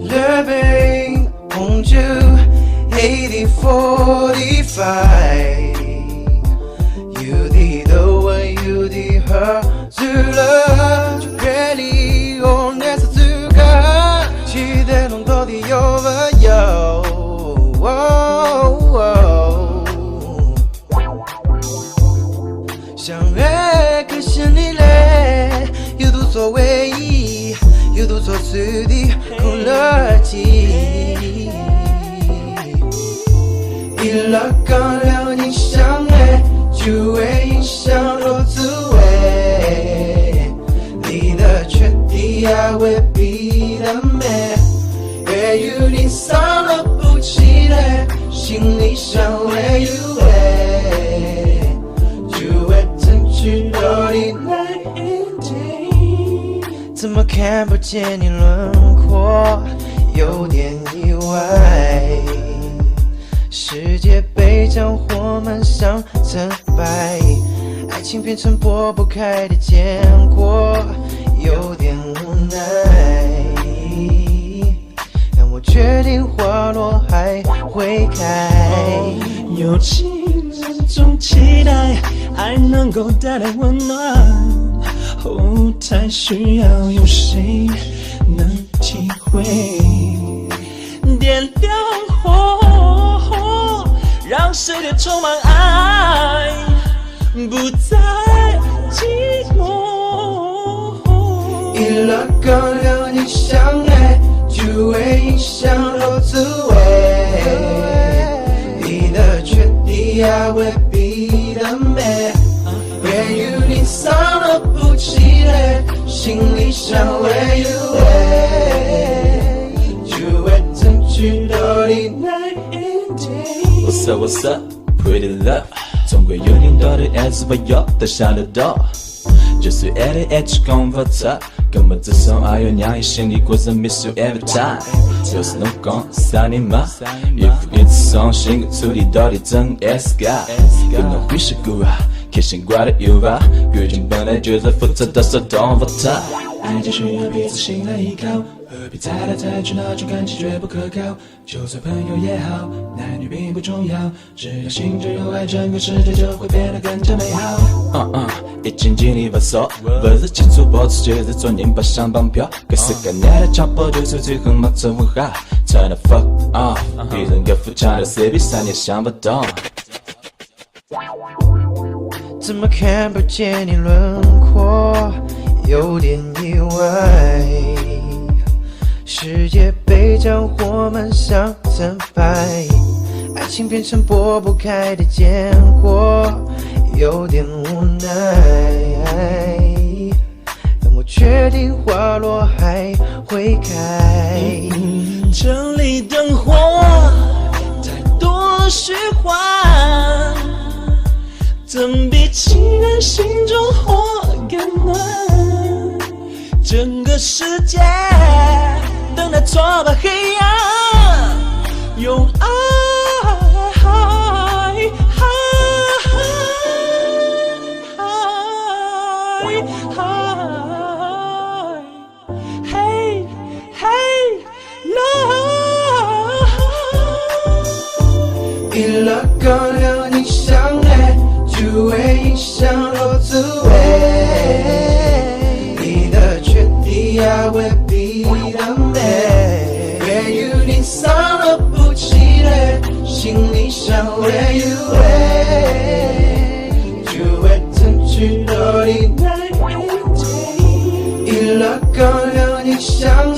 Living on you 8045，有的都问，有的喝醉了，就别理我那是资格，期待能到底有没有？相爱可是你嘞，有多少回忆，有多少次的空乐记。一拉刚两年相爱，就会影响我滋味。你的缺点还未必的美，越有你伤了不起来，心里想会有味，就会争取到你那一天。怎么看不见你轮廓，有点意外。世界被战火漫上成败，爱情变成拨不开的坚果，有点无奈。让我决定花落还会开。有情人总期待爱能够带来温暖，后台需要有谁能体会？点亮火，让世界充满爱，不再寂寞。一拉刚两你相爱，就会影响我滋味。你的缺点还未必的美，越有你伤了不起来，心里想会有味，就会争取到你那一天。What's up, what's up, pretty love， 总归有你到底还是不要都想得到。就算爱的爱去讲不出，根本至少还有让你心里过着 miss you every time。就是侬讲啥你嘛，一副一直伤心的处理到底真爱是噶，跟侬欢喜过啊，开心挂的有吧？感情本来就是复杂的，手动不脱。爱情需要彼此信赖依靠，何必猜来猜去，那种感情绝不可靠。就算朋友也好，男女并不重要，只要心中有爱，整个世界就会变得更加美好。已经尽力不错，不是清楚保持，就是做人不想绑票。各式各样的强迫，就算最后没做不好 ，turn the fuck off， 别人个副强调谁比3年想不到。怎么看不见你轮廓，有点意外。世界被战火漫上成败，爱情变成拨不开的坚果，有点无奈。让我确定花落还会开。这里灯火太多虚幻，怎比情人心中火更暖？整个世界等待挫败黑暗，用爱hey hey love。一拉刚两你相爱，就会影响我滋味。你的缺点还未必的美，越有你伤了不起来，心里想会有味，就会争取到你那一天。一拉刚两你相